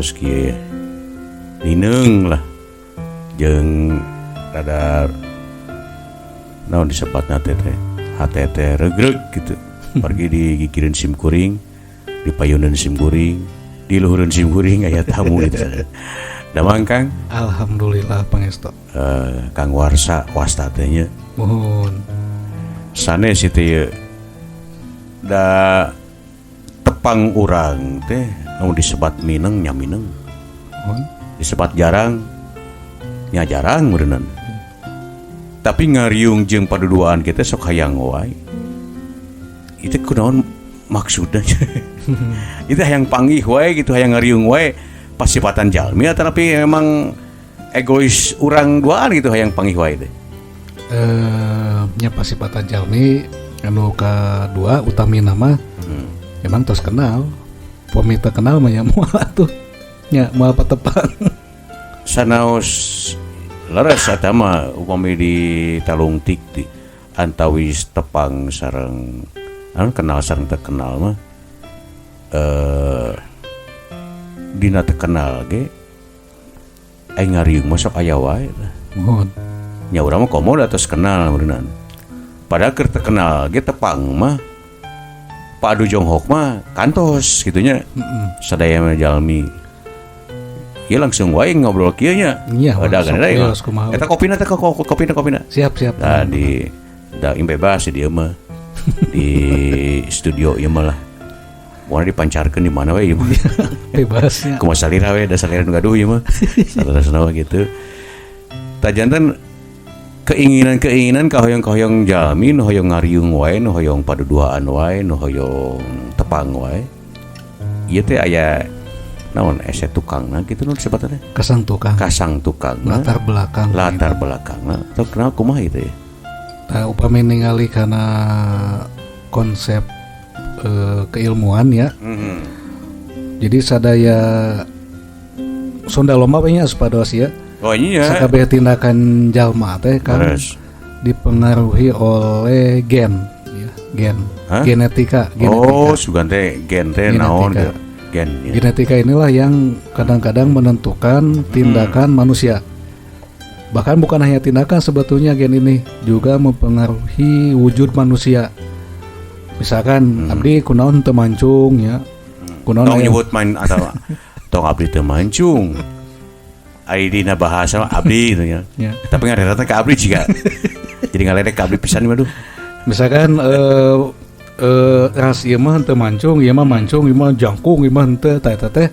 tos kieu lineng lah jeung rada naon disebutna teh HTT regreg gitu. Pergi digigireun sim kuring, dipayuneun sim kuring, diluhureun sim kuring aya tamu gitu. Damang Kang. Alhamdulillah pangestu. Kang Warsa wasta teh nya. Muhun. Sanes ieu teh da tepang urang teh nu disebat mineng nya mineng. Disebat jarang nya jarang meureunna. Tapi ngariung jeung paduduaan kita sok hayang wae. Itu kunaon maksudnya? Itu hayang panggih wae gitu, hayang ngariung wae pasipatan jalmi atau tapi emang egois urang duaan gitu hayang panggih wae teh. Nya pasipatan jalmi anu kadua utami nama emang tos kenal. Pemita kenal mah nya moal atuh. Nya moal patepang. Sanaos leres eta mah upami di talungtik di antawis tepang sareng anu kenal sareng teu kenal mah dina teu kenal ge ai ngariung mah sok aya wae lah. Muhun. Nya urang mah komo atos kenal meureunna. Padahal keur teu kenal ge tepang mah padu jonghok mah kantos kitu nya. Sadaya mah jalmi. Ieu langsung wae ngobrol kieu nya. Iya, dagan da ieu. Eta kopina teh kopina. Siap. Nah, di da bebas di dieu mah. Di studio ieu mah lah. Moal dipancarkeun di mana we ieu mah. Bebasnya. Kumaha salira we, da salira nu gaduh ieu mah. Salah-salah gitu. Tajanten keinginan kahoyong-kahoyong jalmi nu hoyong ngariung wae, nu hoyong paduduaan wae, nu hoyong tepang wae. Ieu teh aya naon ese tukangna gitu nu disebutna teh. Kasang tukang. Latar belakangna. Teu kenal kumaha ieu teh. Tah upami ningali kana konsep keilmuan ya. Jadi sadaya Sunda lomba nya supados ya. Oh iya. Sakabeh tindakan jalma teh kan dipengaruhi oleh gen ya, genetika. Oh, sugan teh gen teh naon gen. Ya. Genetika inilah yang kadang-kadang menentukan tindakan manusia. Bahkan bukan hanya tindakan, sebetulnya gen ini juga mempengaruhi wujud manusia. Misalkan abdi kunaon teu mancung ya. Kunaon tong nyebut main atau tong abdi teu mancung. Ai dina bahasa abdi gitu ya. Tapi ngareta ka abdi juga. Jadi ngaledek ka abdi pisan mah. Misalkan ras ieu mah teu mancung, ieu mah mancung, ieu mah jangkung, ieu mah teu eta teh.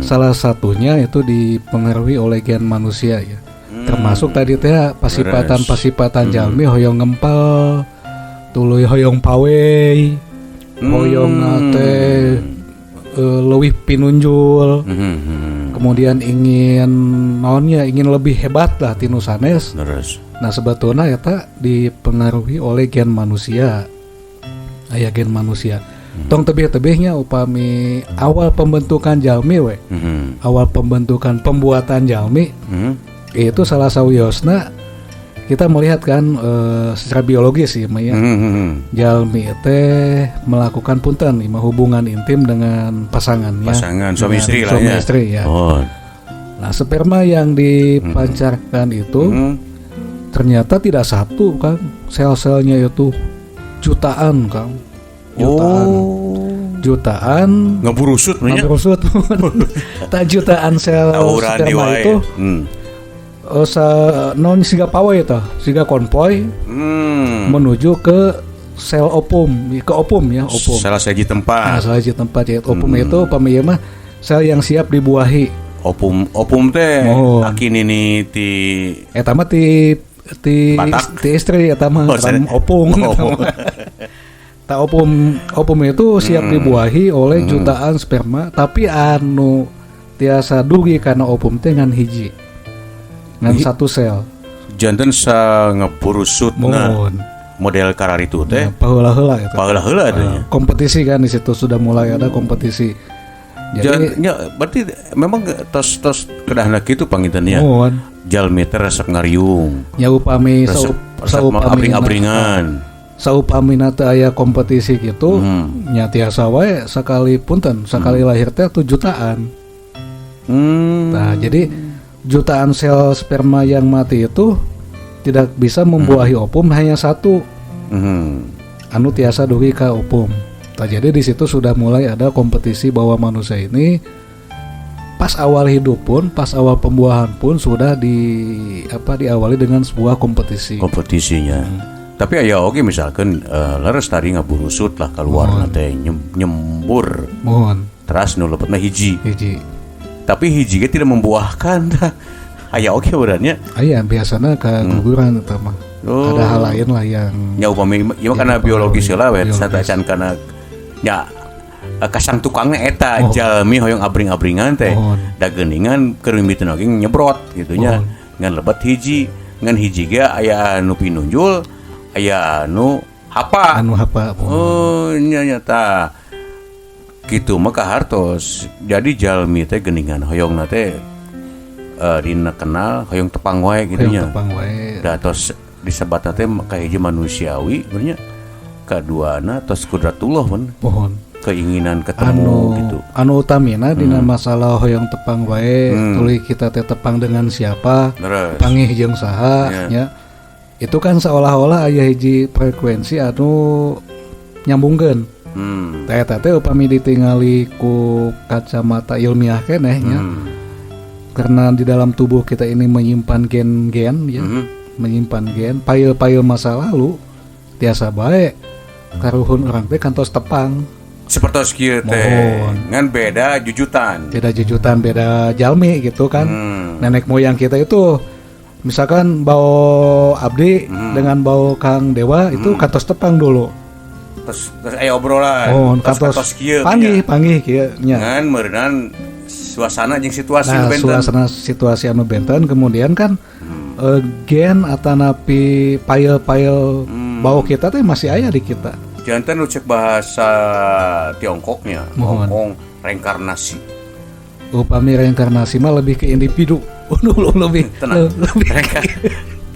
Salah satunya itu dipengaruhi oleh gen manusia ya. Termasuk tadi teh pasipatan jalmi hoyong ngempel, tuluy hoyong pawei, hoyong teh leuwih pinunjul. Kemudian ingin lebih hebat lah tinu sanes. Nah sebetulnya eta dipengaruhi oleh gen manusia. Aya gen manusia. Tong tebih-tebihnya upami awal pembentukan jalmi we. Awal pembentukan pembuatan jalmi. Itu salah sawiosna kita melihat kan secara biologis ya Maya. Jalmi teh melakukan punten hubungan intim dengan pasangannya. Suami istri ya. Oh. Nah, sperma yang dipancarkan itu ternyata tidak satu kan, sel-selnya itu jutaan kan. Jutaan ngeburusut. Tak jutaan sel sperma itu. Non siga pawai eta, siga konvoy menuju ke sel opum ya, opum. Salah siji tempat. Salah siji tempat ya. Opum itu pamieu mah sel yang siap dibuahi. Opum teh akin ini ti eta mah ti istri eta mah opung. Ta opum itu siap dibuahi oleh jutaan sperma, tapi anu tiasa dugi karena opum teh ngan hiji. Ngan satu sel. Janten sa ngepurusutna model kararitu teh. Paheula-heula eta. Paheula-heula teh. Kompetisi kan di situ sudah mulai ada kompetisi. Jadi berarti memang tos kedahna kitu pangintennya. Jalmi teh resep ngariung. Nya upami saupami abring-abringan. Saupamina teh aya kompetisi kitu, nya tiasa wae sakali lahir teh 7 jutaan. Nah, jadi jutaan sel sperma yang mati itu tidak bisa membuahi ovum, hanya satu. Anu tiasa dugi ka ovum. Nah, jadi di situ sudah mulai ada kompetisi bahwa manusia ini pas awal hidup pun, pas awal pembuahan pun sudah diawali dengan sebuah kompetisinya. Tapi aya oke misalkan leres tadi ngaburusut lah keluar nanti nyembur. Terus nu lepetna hiji. Tapi hiji ge tidak membuahkan. Aya oke urangnya. Aya biasana ka guguran eta mah. Ada hal lain lah yang nya upami ieu karena biologis lah we satacan kana nya kasang tukangnya eta jalmi hoyong abring-abringan teh da geuningan keur mimiten oge nyebrot gitu nya ngan lebet hiji ngan hiji ge aya anu pinunjul aya anu hapa oh nya ta kitu mah kahartos jadi jalmi teh geuningan hoyongna teh dina kenal hoyong tepang wae gitu nya da tos disebat teh ka hiji manusiawi benernya kaduana tos kudratullah mun keinginan ketemu gitu. Anu utamina dina masalah hoyong tepang wae, tuluy kita teh tepang dengan siapa, pangih jeung saha nya. Itu kan seolah-olah aya hiji frekuensi anu nyambungkeun. Eta teh upami ditingali ku kacamata ilmiah keneh nya. Karena di dalam tubuh kita ini menyimpan gen-gen ya, menyimpan gen, pail-pail masa lalu tiasa bae karuhun urang teh kantos tepang. Seperti kieu teh ngan beda jujutan beda jalmi gitu kan. Nenek moyang kita itu misalkan bau abdi dengan bau Kang Dewa itu kantos tepang dulu terus aya obrolan kantos panggih kieu nya ngan meureunan suasana jeung situasi anu benten suasana situasi anu benten kemudian kan gen atanapi pail-pail bau kita teh masih aya di kita. Jantan cek bahasa Tiongkoknya ngomong reinkarnasi. Upami reinkarnasi mah lebih ke individu. lebih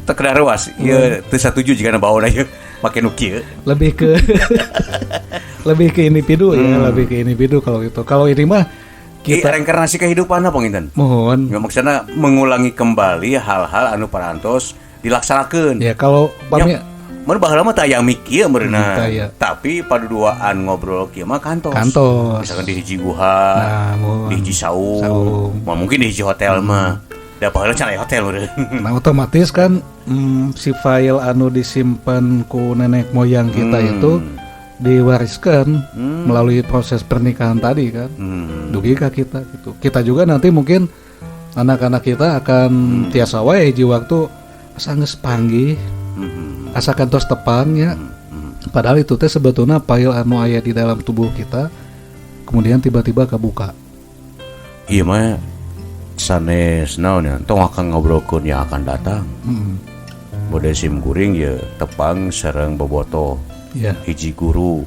tekedar ruas. Ieu teu satuju jika bauna ieu make nu kieu. Lebih ke individu ya, lebih ke individu kalau itu. Kalau ini mah kita reinkarnasi kehidupan apa nginten? Mohon. Ya maksudna mengulangi kembali hal-hal anu parantos dilaksanakeun. Ya kalau upami mun baheula mah teu aya mik ieu meureunna. Tapi paduduaan ngobrol kieu mah kantos. Misalkan di hiji guha, di hiji saung. Mungkin di hiji hotel mah. Da baheula can aya hotel meureun. Nah otomatis kan si file anu disimpan ku nenek moyang kita itu diwariskan melalui proses pernikahan tadi kan. Dugi ka kita gitu. Kita juga nanti mungkin anak-anak kita akan tiasa wae hiji waktu asa geus panggih. Asa kantos tepangnya. Padahal itu teh sebetulnya pail anu aya di dalam tubuh kita kemudian tiba-tiba kebuka. Iya mah sanes naon ya tong akan ngobrolkeun yang akan datang. Bode sim kuring ya tepang sareng bobotoh hiji guru.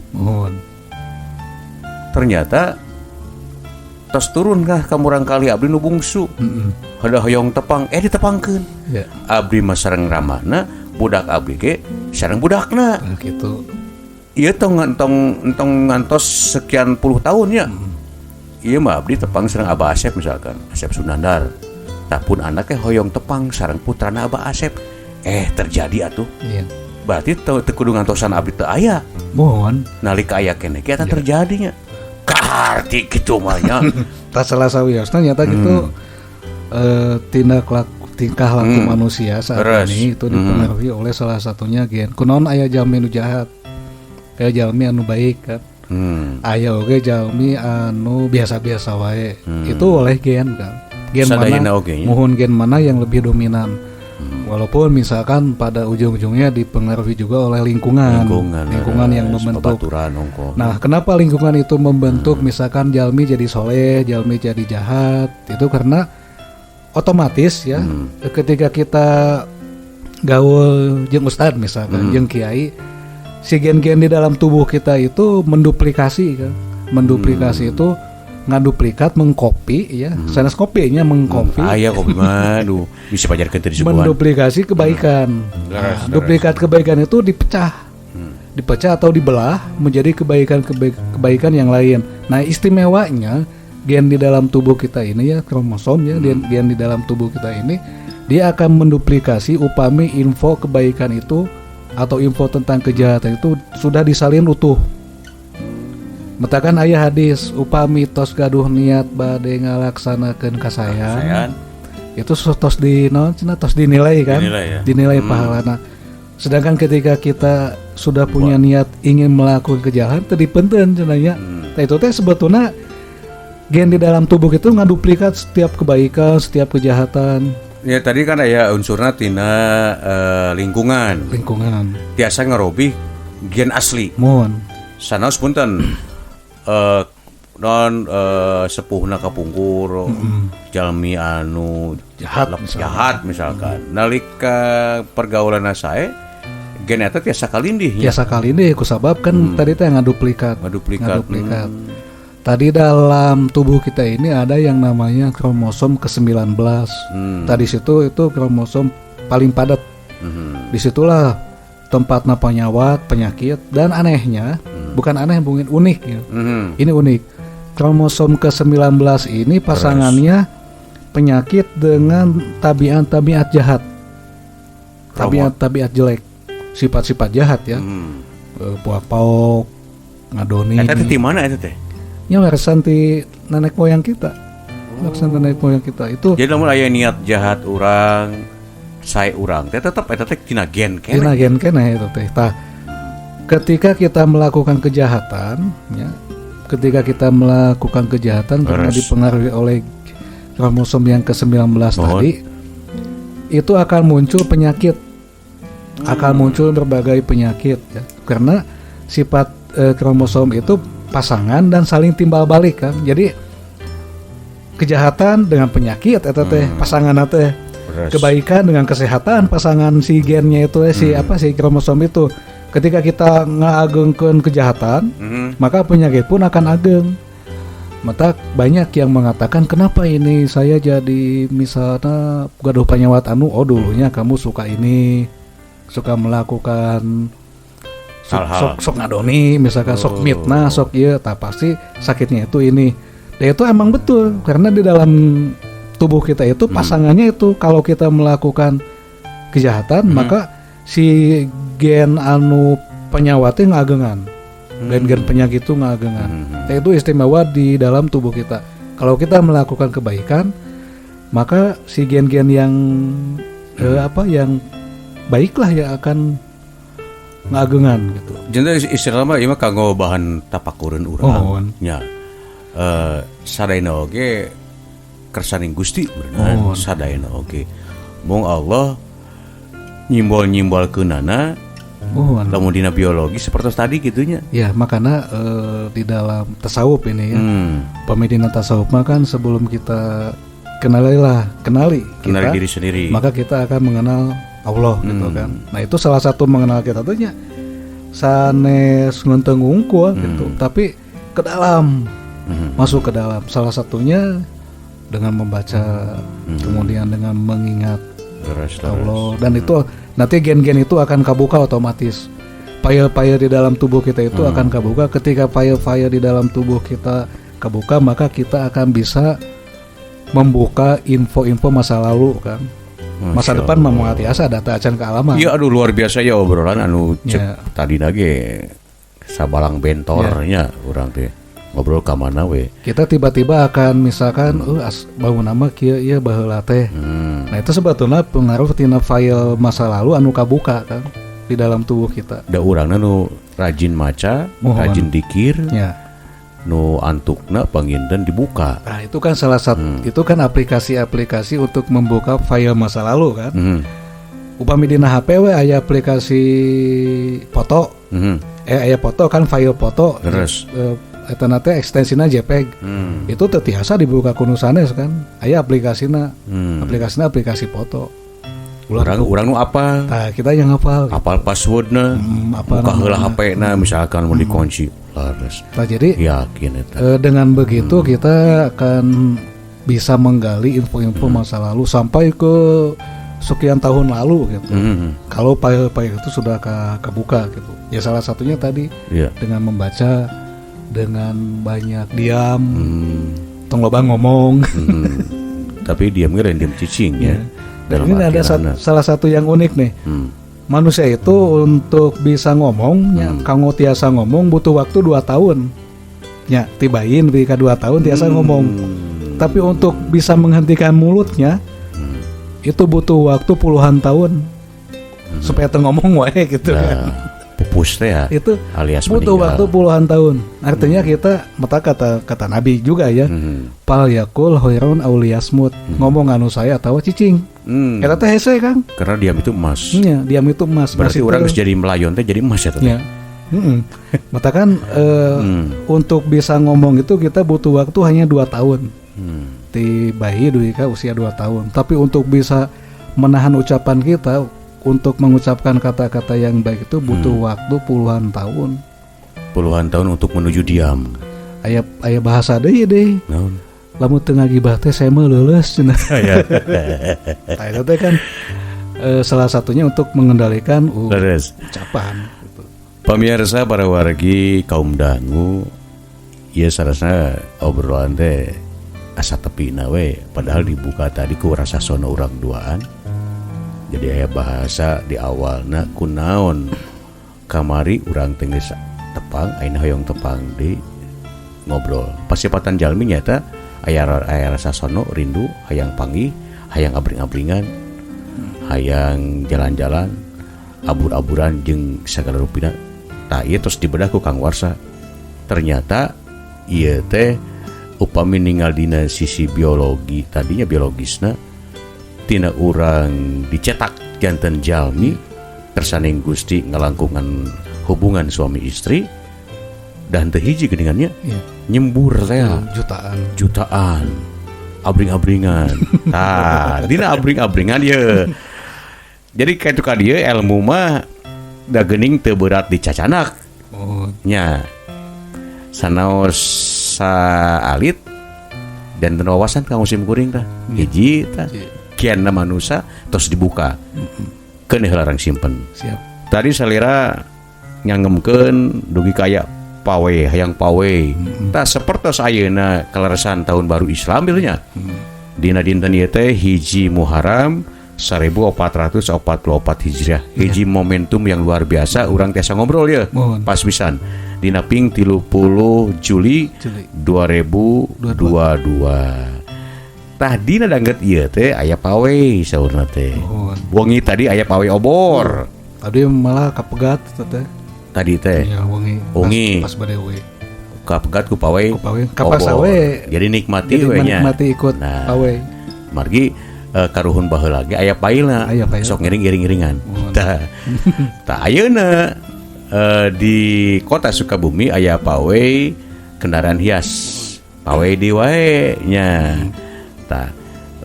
Ternyata tos turun kah ka murang kali abdi nu bungsu. Hada hoyong tepang ditepangkeun. Abdi mah sareng ramahna budak abdi ge sareng budakna gitu. Ieu tong ngantos sekian puluh tahun ya. Ieu mah abdi tepang sareng Abah Asep misalkan, Asep Sunandar. Tapun anaknya hoyong tepang sareng putrana Abah Asep. Terjadi atuh. Iya. Berarti teu kudu ngantosan abdi teu aya. Mohon nalika aya keneh ge eta terjadinya. Kaharti kitu mah nya. Tas salah sawiosna nyata gitu tingkah laku manusia saat ini itu dipengaruhi oleh salah satunya gen. Kunaon aya jalmi anu jahat, aya jalmi anu baik kan. Aya oge jalmi anu biasa-biasa wae. Itu oleh gen kan. Gen mana? Mohon gen mana yang lebih dominan. Walaupun misalkan pada ujung-ujungnya dipengaruhi juga oleh lingkungan yang membentuk. Nah, kenapa lingkungan itu membentuk misalkan jalmi jadi soleh, jalmi jadi jahat? Itu karena otomatis ya ketika kita gaul jeung ustad misalkan jeung kiai, si gen-gen di dalam tubuh kita itu menduplikasi kan. Menduplikasi itu ngaduplikat mengkopi ya. Sanes kopinya mengkopi. Aya kopi mah aduh bisa pajarkeun teh disuguhan. Menduplikasi kebaikan. Duplikat kebaikan itu dipecah. Dipecah atau dibelah menjadi kebaikan yang lain. Nah, istimewanya gen di dalam tubuh kita ini ya, kromosom ya, gen di dalam tubuh kita ini dia akan menduplikasi upami info kebaikan itu atau info tentang kejahatan itu sudah disalin utuh. Metakan aya hadis upami tos gaduh niat bade ngalaksanakeun kasayan. Itu tos di tos dinilai kan? Dinilai pahalana. Sedangkan ketika kita sudah punya niat ingin melakukan kejahatan teu dipenteun cenanya. Itu teh sebetulnya gen di dalam tubuh itu ngaduplikat setiap kebaikan, setiap kejahatan. Ya tadi kan aya unsurna tina lingkungan. Tiasa ngarobih gen asli. Mun Sanaos punten non sepuhna kapungkur jalmi anu jahat misalkan. Nalika pergaulan sae gen eta tiasa kalindih. Tiasa kalindih kusabab kan tadi teh ngaduplikat. Tadi dalam tubuh kita ini ada yang namanya kromosom ke-19. Tadi situ itu kromosom paling padat. Disitulah tempatnya penyakit dan anehnya, bukan aneh mungkin unik ya. Ini unik. Kromosom ke-19 ini pasangannya penyakit dengan tabiat jahat. Tabiat jelek. Sifat-sifat jahat ya. Buah pauk, ngadoni. Eta di mana eta teh? Ya warisan ti nenek moyang kita. Warisan nenek moyang kita itu. Jadi lamun aya niat jahat urang, sae urang teh tetep eta teh tina gen keneh. Tina gen keneh itu teh. Tah ketika kita melakukan kejahatan ya, karena dipengaruhi oleh kromosom yang ke-19 tadi, itu akan muncul penyakit. Akan muncul berbagai penyakit ya. Karena sifat kromosom itu pasangan dan saling timbal balik kan. Jadi kejahatan dengan penyakit eta teh pasangan teh. Kebaikan dengan kesehatan pasangan si gennya itu si kromosom itu. Ketika kita ngagengkeun kejahatan, maka penyakit pun akan ageng. Maka banyak yang mengatakan kenapa ini saya jadi misalnya gaduh panyawat dulunya kamu suka ini, suka melakukan sok ngadoni misalkan sok mitnah sok ieu tah pasti sakitnya itu ini. Dan itu emang betul karena di dalam tubuh kita itu pasangannya itu kalau kita melakukan kejahatan maka si gen anu penyawatnya ngagengan. Gen-gen penyakit itu ngagengan. Itu istimewa di dalam tubuh kita. Kalau kita melakukan kebaikan maka si gen-gen yang yang baiklah ya akan ngagengan gitu. Jadi istilah mah ieu mah kanggo bahan tapakureun urang. Nya. Sadaina oge kersaning Gusti beunang sadaina oge. Mung Allah nyimbol-nyimbolkeunana lamun dina biologi seperti tadi gitunya. Ya, makanya di dalam tasawuf ini ya. Pemedina tasawuf mah kan sebelum kita kenali diri sendiri. Maka kita akan mengenal Allah gitu kan. Nah itu salah satu mengenal kita tuh nya sanes ngenteng unggul gitu. Tapi ke dalam masuk ke dalam. Salah satunya dengan membaca, kemudian dengan mengingat Allah. Dan itu nanti gen-gen itu akan kabuka otomatis. File-file di dalam tubuh kita itu akan kabuka. Ketika file-file di dalam tubuh kita kabuka, maka kita akan bisa membuka info-info masa lalu kan. Masa depan mah moal tiasa data acan kealaman. Iya aduh luar biasa ya obrolan anu cek tadi lagi sabalang bentornya urang teh ngobrol ka mana we. Kita tiba-tiba akan misalkan bangun nama kieu ieu baheula teh. Nah itu sebetulnya pengaruh tina file masa lalu anu kabuka kan di dalam tubuh kita. Da urangna nu rajin maca, rajin dikir. Ya. Nu antukna panginten dibuka. Nah itu kan salah satu itu kan aplikasi-aplikasi untuk membuka file masa lalu kan. Upami dina HP we aya aplikasi foto. Aya foto kan file foto. Terus eta teh ekstensina JPEG. Itu teu tiasa dibuka kuno sanes kan. Aya aplikasina. Aplikasi foto. Urang nu apa? Nah, kita yang hafal. Hafal passwordna. Buka heula HP-na misalkan mau dikunci. Nah, jadi yakin dengan begitu kita akan bisa menggali info-info masa lalu sampai ke sekian tahun lalu gitu. Kalau file-file itu sudah kebuka gitu. Ya salah satunya tadi dengan membaca, dengan banyak diam, tong loba ngomong. Tapi diam ge lain diam cicing ya. Dalam Ini ada salah satu yang unik nih. Manusia itu untuk bisa ngomong, kanggo tiasa ngomong butuh waktu 2 tahun. Ya, tibain ketika 2 tahun tiasa ngomong. Tapi untuk bisa menghentikan mulutnya, itu butuh waktu puluhan tahun. Supaya ngomong wae gitu kan. Pupus teh ya. Itu alias butuh meninggal. waktu puluhan tahun. Artinya kita mata kata Nabi juga ya. Pal yakul hoirun auliyasmut. Ngomong anu saya atawa cicing. Eta teh hese Kang. Karena diam itu emas. Iya, diam itu emas. Berarti orang geus jadi melayon teh jadi emas ya teh. Ya. Mata kan untuk bisa ngomong itu kita butuh waktu hanya 2 tahun. Di bayi duika usia 2 tahun. Tapi untuk bisa menahan ucapan kita, untuk mengucapkan kata-kata yang baik itu butuh waktu puluhan tahun. Puluhan tahun untuk menuju diam. Aya bahasa deui. Naon? Lamun teu ngagibah teh saya mah leuleus cenah. Itu teh kan salah satunya untuk mengendalikan ucapan gitu. Pemirsa para wargi kaum dangu, ieu sarasna obrolan teh asa tepina we, padahal dibuka tadi ku rasa sono urang duaan. Jadi aya bahasa di awalna kunaon kamari urang teh geus tepang, ayeuna hoyong tepang di ngobrol. Pasipatan jalmi nyata aya rasa sono rindu, hayang panggih, hayang abring-abringan, hayang jalan-jalan, abur-aburan jeung sagala rupina. Tah ieu tos dibedah ku Kang Warsa. Ternyata ieu teh upami ninggal dina sisi biologi, tadinya biologisna tina urang dicetak janten jalmi tersaning Gusti ngalangkungan hubungan suami istri dan teu hiji geuningannya nyembur teh jutaan abring-abringan. Tah dina abring-abringan ye. Jadi kitu ka dieu ilmu mah da geuning teu berat dicacanak. Nya sanaos saalit dan wawasan ka musim kuring tah. Hiji tah kianna manusia tos dibuka keun helarang simpen. Siap. Tadi salira nyangemkeun dugi kaya pawe hayang pawe. Tah sapertos ayeuna kaleresan tahun baru Islam bieu nya. Dina dinten ieu teh hiji Muharram 1444 Hijriah. Hiji momentum yang luar biasa urang tiasa ngobrol ya. Pas pisan. Dina ping 30 Juli 2022. Tah dina dangget ieu teh aya pawe saurna teh. Wengi tadi aya pawe obor. Tadi malah kapegat teh. Tadi teh. Ya wengi. Pas bade we. Kapegat ku pawe. Kapas we. Jadi nikmati we nya. Nikmati ikut pawe. Margi karuhun baheula ge aya pailna. Sok ngiring-iringan. Tah ayeuna di kota Sukabumi aya pawe kendaraan hias. Pawe di wae nya. Tah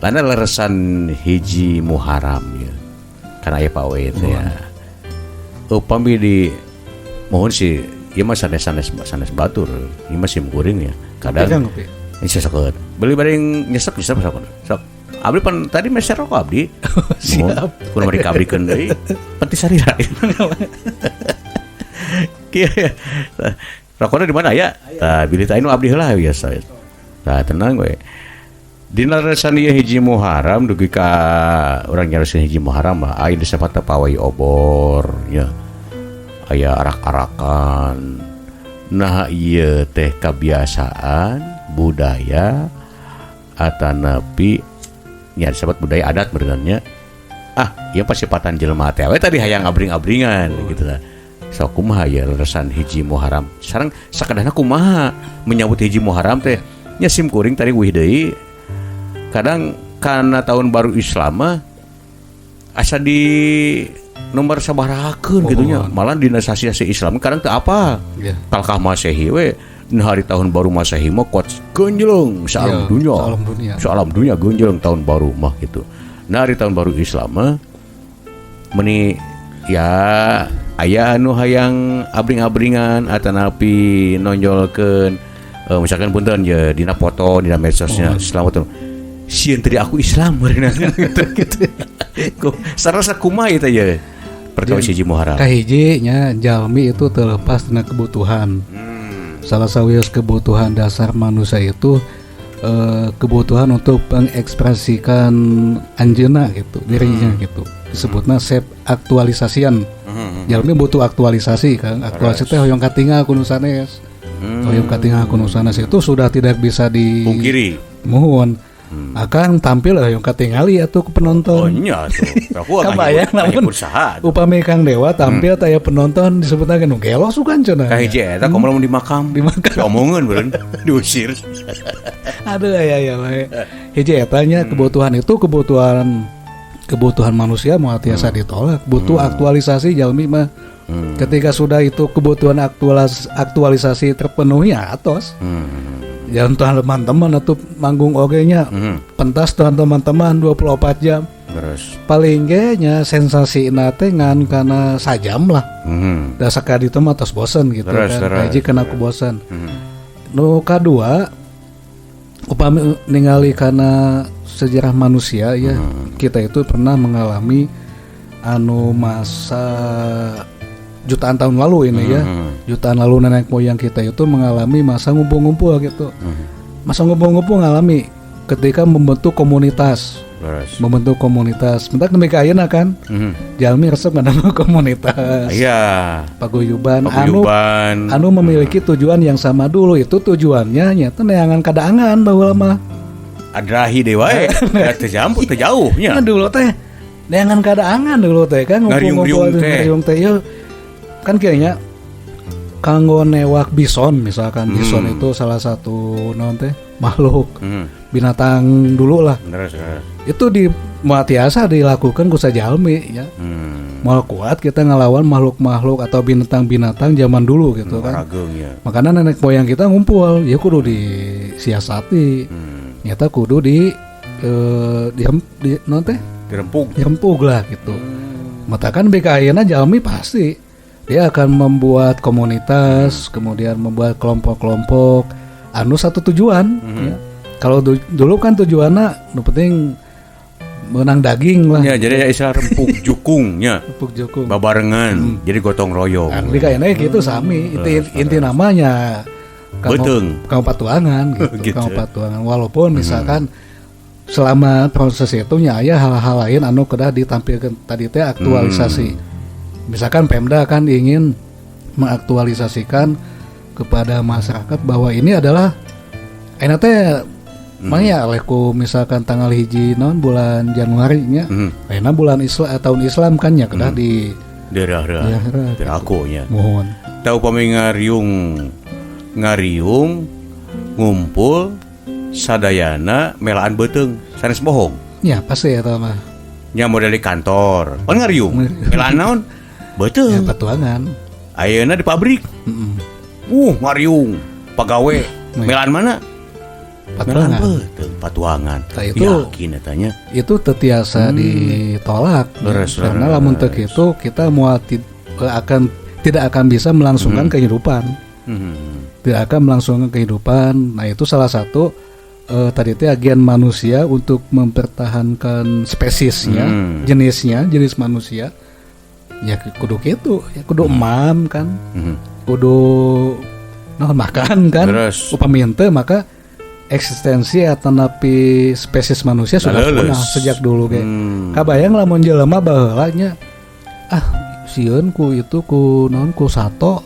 lana leresan hiji Muharram ya. Kana aya pawe teh ya. Upami di mohon sih ieu mah sanes batur. Ieu mah sim kuring ya. Kadang ieu sok beli bareng nyesep sok. Abdi pan tadi meser rokok abdi. Siap. Kudu mari kabrikeun deui. Penti sarira. Kieu. Rokokna di mana ya? Tah bilih tah anu abdi heula biasa. Tah tenang we. Dina resan ieu hiji Muharram dugi ka urang nyareuskeun hiji Muharram mah aya disebut pawe obor ya. Aya arak-arakan. Nah ieu teh kebiasaan budaya atanapi nya disebut budaya adat benernya. Ieu pasipatan jelema teh we tadi hayang abring-abringan gitu lah. Sok kumaha ya resan hiji Muharram. Sareng sakadahna kumaha menyambut hiji Muharram teh nya sim kuring tadi wih deui. Kadang karena tahun baru Islam mah asa di nomor sabarahakeun gitu nya. Malah di nasasi Islam kadang teu apa. Kalkah Masehi we hari tahun baru Masehi mah kuat genjleng salam dunya. Salam dunya genjleng tahun baru mah gitu. Nah hari tahun baru Islam mah meni ya aya anu hayang abring-abringan atanapi nonjolkeun misalkan punten ya dina foto dina medsosnya selamat sieun tadi aku Islam meureunna gitu. Sarasa kumaha eta ya perkawis hiji Muharram. Kahiji nya jalmi itu terlepas tina kebutuhan. Salah sawios kebutuhan dasar manusia itu kebutuhan untuk mengekspresikan anjeuna gitu, dirinya gitu. Disebutna self aktualisasian. Jalmi butuh aktualisasi kan. Aktualisasi teh hoyong katingal kudu sanes. Hoyong katingal kudu sanes itu sudah tidak bisa Pungkiri. Muhun. Akan tampil hoyong katingali atuh ku penonton. Oh nya tuh. Aku Kabayang namun upami Kang Dewa tampil taya penonton disebutna nu gelo sugan cenah. Ka hiji eta komo lamun di makam. Omongeun beureun diusir. Aduh ya we. Hiji eta nya kebutuhan itu kebutuhan manusia mau tiasa ditolak. Butuh aktualisasi jalmi mah. Ketika sudah itu kebutuhan aktualisasi terpenuhi atos. Jangan tuhan teman-teman atau manggung oge-nya pentas tuhan teman-teman 24 jam. Terus Paling ge nya sensasi nate ngan kana sajam lah. Da sakadi teh mah tos bosen gitu Terus. kan. Haji kana ku bosen. Nu kadua upami ningali kana sejarah manusia ya, kita itu pernah mengalami masa jutaan tahun lalu ini ya. Jutaan lalu nenek moyang kita itu mengalami masa ngumpul-ngumpul gitu. Masa ngumpul-ngumpul ngalami ketika membentuk komunitas. Membentuk komunitas. Bentar demi ayeuna kan. Jalmi resep ngadana komunitas. Iya. Paguyuban anu memiliki tujuan yang sama dulu. Itu tujuannya nyata neangan kadaangan baheula mah. Adrahi dewa teu jauh nya. Dulu teh neangan kadaangan dulu teh kan ngumpul-ngumpul teh. Kan kayaknya kanggo newak bison misalkan. Bison itu salah satu naon teh makhluk binatang dulu lah. Itu di tiasa dilakukan ku sajalmi ya. Moal kuat kita ngelawan makhluk-makhluk atau binatang-binatang zaman dulu gitu kan. Makanya nenek moyang kita ngumpul ya kudu disiasati. Nyata kudu naon teh dirempug lah gitu. Matakan beka ayeuna jalmi pasti dia akan membuat komunitas, kemudian membuat kelompok-kelompok anu satu tujuan ya. Kalau dulu kan tujuannya nu penting menang daging lah. Ya, jadi istilah rempuk jukungnya. Rempuk jukung. Babarengan. Jadi gotong royong. Di kayaknya gitu sami. Inti namanya kamu patuangan gitu. Kamu patuangan walaupun misalkan selama proses itu nya aya hal-hal lain anu kedah ditampilkan tadi teh aktualisasi. Misalkan Pemda kan ingin mengaktualisasikan kepada masyarakat bahwa ini adalah teh maya leku misalkan tanggal hiji non bulan Januari nya ayeuna bulan Islam tahun Islam kan nya kedah di daerah aku nya. Mohon. Tau pami ngariung ngumpul sadayana melaan beuteung sanes bohong. Ya pasti eta mah. Nya model di kantor. Pan ngariung. Melaan naon? Beuteung. Ya patuangan. Ayeuna di pabrik. Ngariung. Pagawe. Melaan mana? Patuangan. Nah, itu yakin etanya. Itu tetiasa ditolak. Karena lamun teu kitu kita tidak akan bisa melangsungkan kehidupan. Tidak akan melangsungkan kehidupan. Nah, itu salah satu tadi teh agen manusia untuk mempertahankan spesiesnya, jenis manusia. Ya kudu kitu, ya kudu emam kan. Kudu makan kan. Upami henteu maka eksistensi atau napi spesies manusia sudah punah sejak dulu ge. Kabayang lamun jelema baheula nya sieun ku itu ku naon ku sato.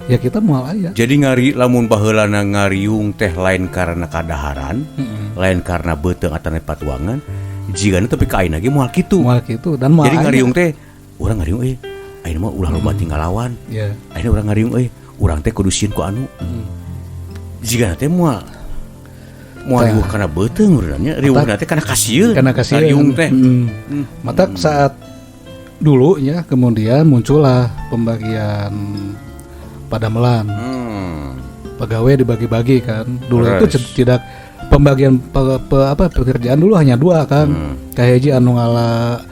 Ya kita moal aya. Jadi lamun baheulana ngariung teh lain karena kadaharan, lain karena beuteung atawa patuangan, jigana tapi ka ayeuna ge moal kitu. Moal kitu dan moal. Jadi ngariung teh urang ngariung ayeuna mah ulah loba tinggal lawan. Yeah. Ayeuna urang ngariung urang teh kudu sieun ku anu. Jigana teh moal riweuh kana beuteung urangnya, riweuhna teh kana kasieun. Kana kasieun ngariung teh. Matak saat dulunya kemudian muncullah pembagian Pademelan. Pegawai dibagi-bagi kan. Dulu itu tidak pembagian pekerjaan dulu hanya dua kan. Kayak hiji anu ngala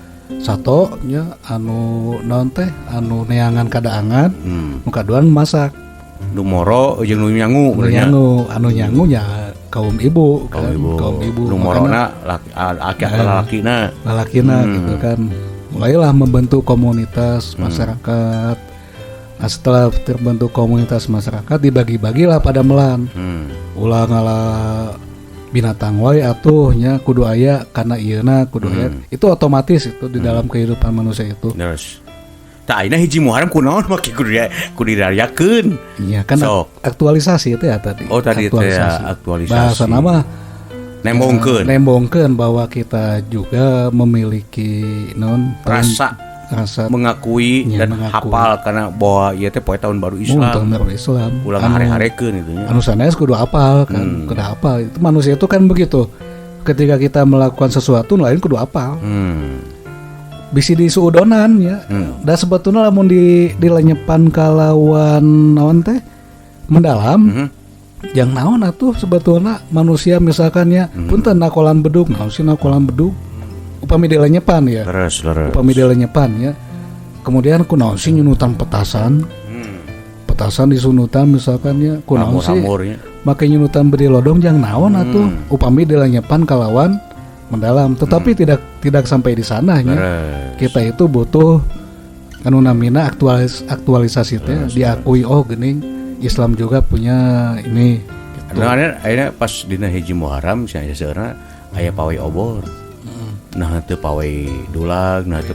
sato nya anu naon teh anu neangan kadaangan, nu kaduan masak. Nu moro jeung nu nyangu anu nyangu nya kaum ibu kan. Kaum ibu. Nu morona lalakina gitu kan. Mulailah membentuk komunitas masyarakat. Nah, setelah terbentuk komunitas masyarakat dibagi-bagilah Pademelan. Ulah ngala binatang wae atuh nya kudu aya kana ieuna kudu aya. Itu otomatis itu di dalam kehidupan manusia itu. Terus tak ayeuna hiji Muharram kunaon make kudu dirayakeun. Iya kan aktualisasi itu ya tadi. Oh tadi itu ya aktualisasi. Bahasa nama nembongkeun bahwa kita juga memiliki rasa mengakui dan hafal karena bahwa ieu teh poe tahun baru Islam. Tahun baru Islam. Ulang hari-harekeun itu nya. Anu sanes kudu hafal kan, kudu hafal. Itu manusia itu kan begitu. Ketika kita melakukan sesuatu lain kudu hafal. Bisi di suudonan ya. Da sebetulnya lamun dilenyepan kalawan naon teh mendalam. Yang naon atuh sebetulnya manusia misalkan ya punten nakolan bedug, naon sih nakolan bedug? Upami dilenyepan ya. Leres. Upami dilenyepan ya. Kemudian kunaon sih nyunutan petasan? Petasan disunutan misalkan ya kunaon sih? Make nyunutan bedi lodong jang naon atuh? Upami dilenyepan kalawan mendalam, tetapi tidak sampai di sana ya. Kita itu butuh anu namina aktualisasi teh diakui geuning Islam juga punya ini. Gitu. Nah, akhirnya pas dina hiji Muharram sia seurna aya pawai obor. Nah teu pawai dulag, nah teu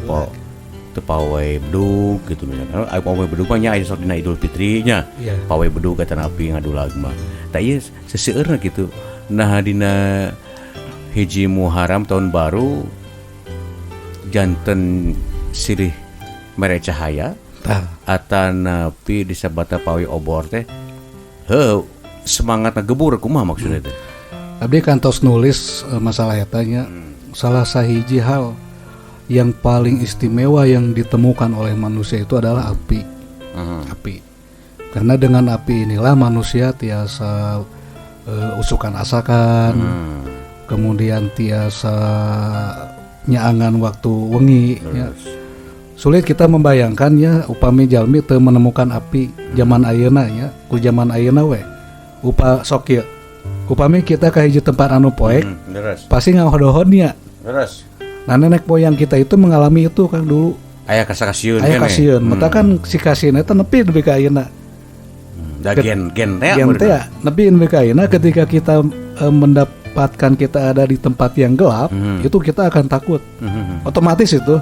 pawai bedug gitu misalnya. Aya pawai bedug mah nya aya sok dina Idul Fitri nya. Pawai bedug eta api ngadulag mah. Tah ieu seseueurna gitu. Nah dina hiji Muharram tahun baru janten silih mere cahaya atanapi disabata pawai obor teh semangatna gebur kumaha maksudna teh. Abdi kantos nulis masalah eta nya salah sahiji hal yang paling istimewa yang ditemukan oleh manusia itu adalah api. Api. Karena dengan api inilah manusia tiasa usukan asakan. Kemudian tiasa nyaangan waktu wengi ya. Sulit kita membayangkan ya upami jalmi teu menemukan api zaman ayeuna ya ku zaman ayeuna we sok ya upami kita ka hiji tempat anu poek pasti ngahodohon nya nah nenek moyang kita itu mengalami itu kan dulu aya kasasieun mata kan si kasieun eta nepi nepi ka ayeuna da gen teh nepi nepi ka ayeuna ketika kita mendapatkan kita ada di tempat yang gelap itu kita akan takut otomatis itu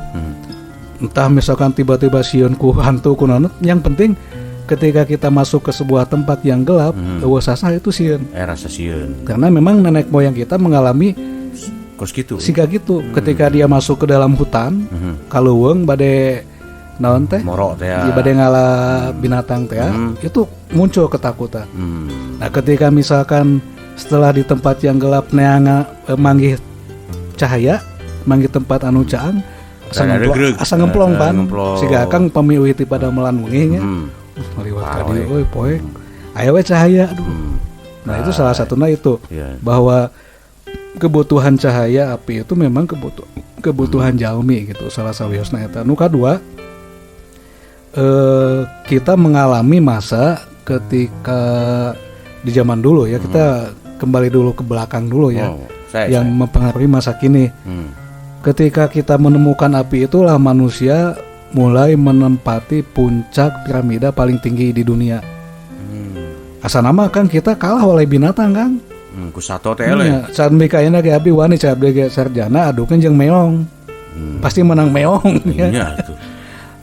entah misalkan tiba-tiba sieun ku hantu ku naon yang penting ketika kita masuk ke sebuah tempat yang gelap eueuh sasah itu sieun rasa sieun karena memang nenek moyang kita mengalami kos gitu siga gitu ketika dia masuk ke dalam hutan kaluweung bade naon teh morok teh bade ngala binatang teh itu muncul ketakutan nah ketika misalkan setelah di tempat yang gelap neanga manggih cahaya manggih tempat anu caang asa ngemplong pan siga akang pamiwiti pada melan wengi nya maliwat ka dieu euy poek aya we cahaya aduh nah itu salah satunya itu bahwa kebutuhan cahaya api itu memang kebutuhan jalmi gitu salah sawiosna eta nu kadua kita mengalami masa ketika di zaman dulu ya kita kembali dulu ke belakang dulu ya yang mempengaruhi masa kini ketika kita menemukan api itulah manusia mulai menempati puncak piramida paling tinggi di dunia. Asa nama kan kita kalah oleh binatang kan? Ku sato teh le. Saat mikaina ge abdi wani saat ge sarjana adukeun jeung meong. Pasti menang meong ya. Iya itu.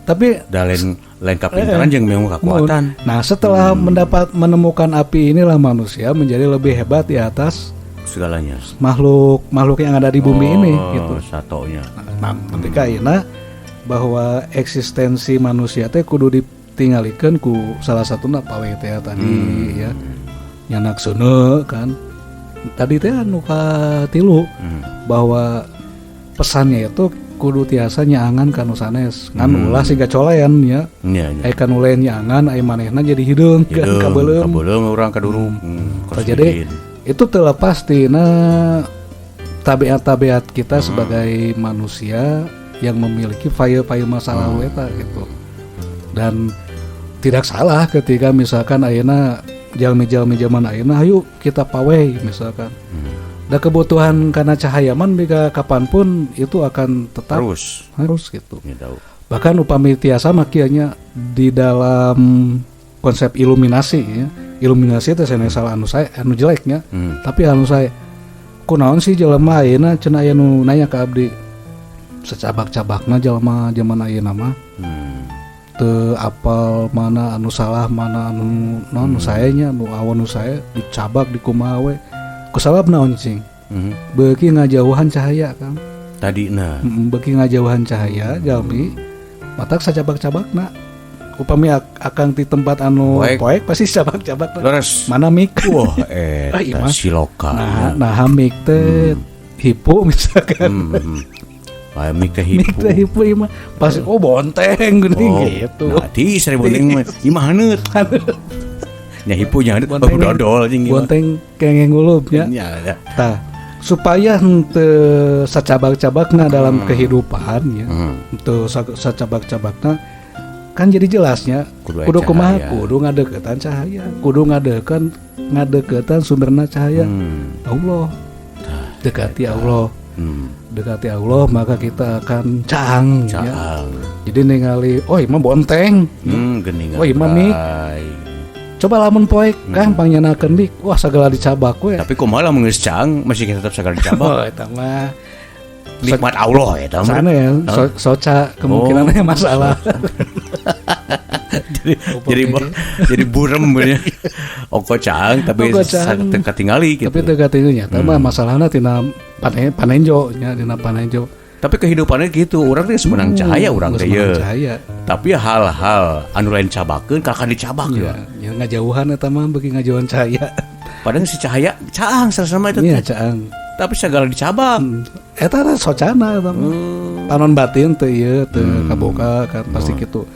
Tapi lain kapintaran jeung meong kekuatan. Nah, setelah menemukan api inilah manusia menjadi lebih hebat di atas segalanya makhluk yang ada di bumi ini gitu satonya. Nah, ketika ayeuna bahwa eksistensi manusia teh kudu ditinggalikeun ku salah satuna pawai teh tadi ya. Nyanak seuneu kan. Tadi teh anu katilu bahwa pesannya itu kudu tiasa nyaangan kanu sanes. Ngan ulah siga colean ya. Aya kanu lain nyaangan aya manehna jadi hideung kan kabeuleuh. Kabeuleuh urang kadurung. Jadi itu terlepas tina tabiat-tabiat kita sebagai manusia yang memiliki faya-faya masalah eta gitu. Dan tidak salah ketika misalkan ayeuna jalmi-jalmi zaman ayeuna hayu kita pawai misalkan. Da kebutuhan karena cahaya man bika kapanpun itu akan tetap harus gitu. Bahkan upami tiasa makianya di dalam konsep iluminasi ya. Iluminasi itu saya salah anu jeleknya tapi anu saya kunaon sih jelema ayeuna cenah aya nu nanya ka abdi secabak-cabakna jelema zaman ayeuna mah teu apal mana anu salah mana anu naon nu saenya nu awan nu sae dicabak dikumaha we ku sabab naon cing beuki ngajauhan cahaya Kang tadina beuki ngajauhan cahaya jalmi matak sacabak-cabakna upami akang di tempat anu poek pasti cabak-cabak mana mik wah eta siloka nah mik teh hipo misalkan mik teh hipo mah pasti bonteng geuning gitu nah ti sare bonteng mah imah haneut nya hipo nya haneut dodol jeung bonteng kengeng ngulup nya tah supaya henteu sacabak-cabakna dalam kehidupan ya henteu sacabak-cabakna kan jadi jelasnya kudu kumaha kudu ngadeukeutan cahaya kudu ngadeukeutan sumberna cahaya Allah dekati Allah dekati Allah maka kita akan caang. Ya. Jadi ningali imah bonteng geuning imah mik coba lamun poek Kang pangnyenakeun mik wah sagala dicabak we tapi kumaha lamun geus caang masih tetap sagala dicabak eta mah nikmat Allah eta mah sana ya soca kemungkinannya masalah jadi burem bener ongko caang tapi teu katingali gitu tapi teu katingali nya mah masalahna tina panenjo nya dina panenjo tapi kehidupannya gitu orang teh semenang cahaya orang teh ya tapi hal-hal anu lain cabakeun kakak dicabak ya ngajauhan eta mah beuki ngajauhan cahaya padahal si cahaya caang sama eta iya caang tapi segala dicabak eta socana eta mah panon batin teu ieu teu kaboga kan pasti kitu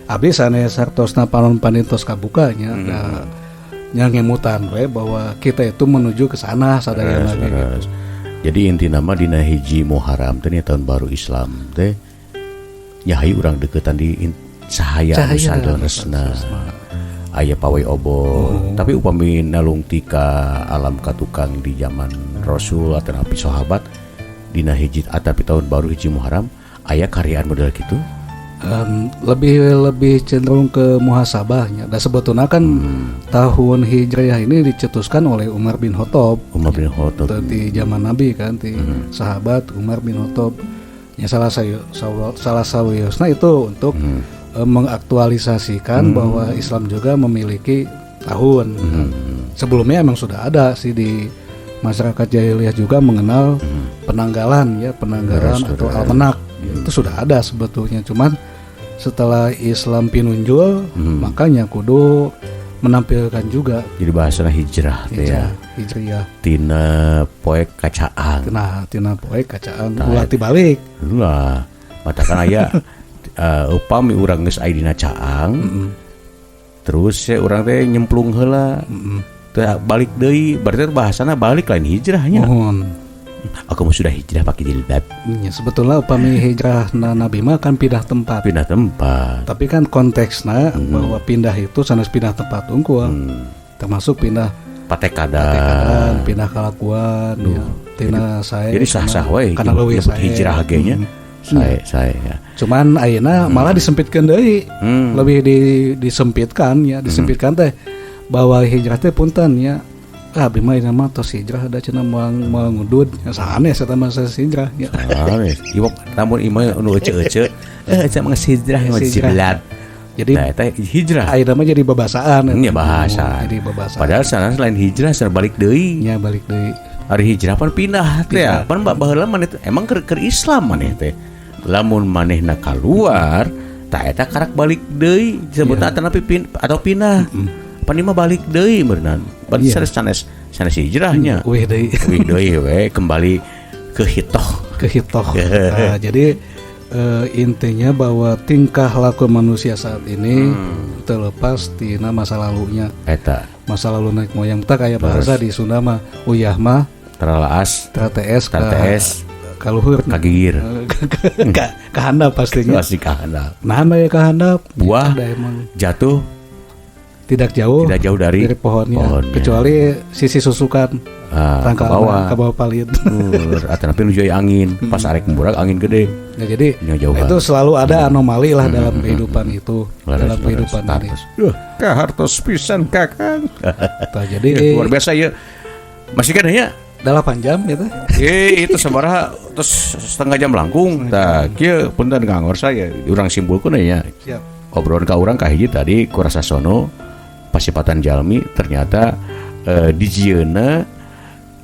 abdi sanes sartosna panon panintos kabukanya nya ngemutan we bahwa kita itu menuju ke sana sadayana gitu. Jadi inti nama dina hiji Muharram teh tahun baru Islam teh nyahai urang deketan di cahaya sanesna aya pawai obor tapi upami nalungti ka alam katukang di zaman Rasul atau nabi sahabat dina hiji atapi tahun baru hiji Muharram aya karyaan model gitu lebih cenderung ke muhasabahnya dan sebetulnya kan tahun hijriah ini dicetuskan oleh Umar bin Khattab di zaman Nabi kan di sahabat Umar bin Khattab ya salah satunya itu untuk mengaktualisasikan bahwa Islam juga memiliki tahun sebelumnya emang sudah ada sih di masyarakat jahiliyah juga mengenal penanggalan atau almanak itu sudah ada sebetulnya cuman setelah Islam pinunjul makanya kudu menampilkan juga jadi bahasa hijrah ya hijriah tina poek kacaang tina poek kacaang ulah tibalik lah matakan aya upami urang geus aya dina caang terus urang teh nyemplung heula teh balik deui berarti bahasana balik lain hijrahnya aku mah sudah hijrah pakai jilbab. Ya, sebetulnya upami hijrah Nabi mah kan pindah tempat. Tapi kan konteksnya bahwa pindah itu sanes pindah tempat unggul. Termasuk pindah patekadan, pindah kalakuan, ya. Tina saya. Jadi sah-sah we kana leuwih hijrah ge nya. Saya ya. Cuman ayeuna malah disempitkeun deui. Lebih disempitkan ya, disempitkan teh bahwa hijrah teh punten ya. Abdi mah nama tos hijrah ada cenah moal ngudud sanes eta mah hijrah ya. Sanes. Ieu namun imah nu ece-ece ece mah hijrah mah silat. Jadi eta hijrah. Ayeuna mah jadi babasaan. Nya bahasa. Jadi babasaan. Padahal sanes lain hijrah sareng balik deui. Nya balik deui. Ari hijrah pan pindah teh. Pan baheula maneh emang keur Islam maneh teh. Lamun manehna kaluar tah eta karak balik deui disebutna tapi atau pindah. Pan mah balik deui beureunan. Berarti sanes hijrahnya. Wih deui we kembali ke hitoh. Nah, jadi intinya bahwa tingkah laku manusia saat ini terlepas tina masa lalunya. Eta. Masa lalu naik moyang tak kayak bahasa di Sunda mah uyah mah teralaas, TTS kaluhur kagigir. Kahandap pastinya. Pasti kahandap. Nah, ya kahandap. Buah jatuh tidak jauh dari pohonnya. Kecuali sisi susukan ke bawah palit atau nanti nuju angin pas arek mburak angin gede ya, jadi itu selalu ada anomali lah dalam kehidupan itu dalam kehidupan ini hartos pisan kakang jadi luar biasa ya masih kan ya 8 jam gitu. Itu sabaraha terus setengah jam langkung. Tah kieu punten ngangor saya urang simpulkeun nya. Siap. Obrolan ka urang kahiji tadi ku rasasono pasipatan jalmi ternyata dijieuna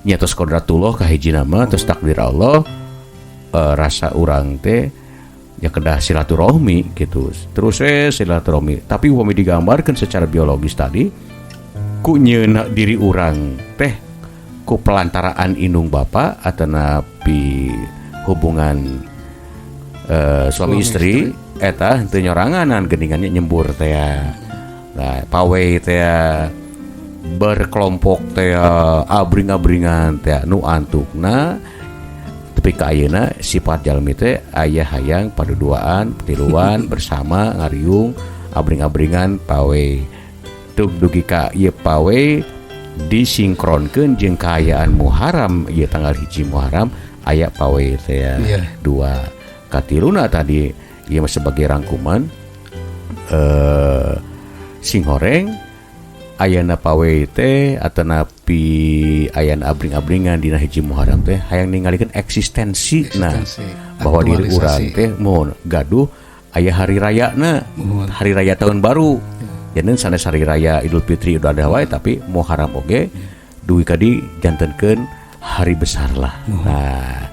nyatos kodratullah kahiji nama terus takdir Allah rasa urang teh ya kedah silaturahmi gitu. Terus silaturahmi. Tapi upami digambarkeun secara biologis tadi ku nyeuna diri urang teh ku pelantaraan indung bapa atau napi hubungan suami istri eta henteu nyoranganan geuningannya nyembur teh nah pawe teh berkelompok teh abring-abringan teh nu antukna tapi ka ayeuna sifat jalmi teh aya hayang paduduaan tiluan bersama ngariung abring-abringan pawe tug dugi ka ieu pawe disinkronkeun jeung kaayaan Muharram ieu tanggal 1 Muharram aya pawe teh dua katiluna tadi ieu sebagai rangkuman singhoreng ayana pawe teh atau napi ayana abring-abringan dina 1 Muharram teh hayang ningalikeun eksistensi bahwa diri urang teh mun gaduh aya hari rayana hari raya tahun baru jangan sanes hari raya Idul Fitri udah ada wae tapi Muharram oge duwi kadi jantenkeun hari besar lah. Nah,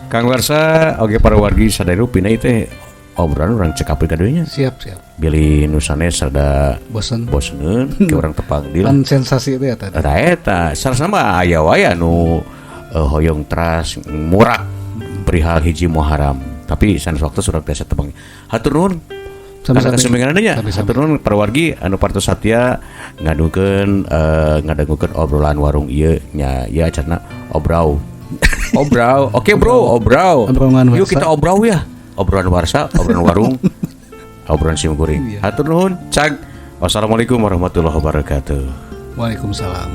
Kang Warsa oge para wargi sadaya pina teh obrolan urang cekap gaduhnya. Siap. Bilih nu sanes rada boseneun ke urang tepang deul. Kan sensasi teh tadi. Eta sareng mah aya wae anu hoyong teras murak perihal 1 Muharram. Tapi sanes waktu surat biasa tepang. Hatur nuhun. Karena kesumengannya hatur nuhun para wargi anu partos satya ngadangukeun obrolan warung ieu nya ya acarna obrau. Oke bro, obrau. Yuk kita obrau ya. Obrolan warsa, obrolan warung, obrolan simkuring. Hatur nuhun, cag. Wassalamualaikum warahmatullahi wabarakatuh. Waalaikumsalam.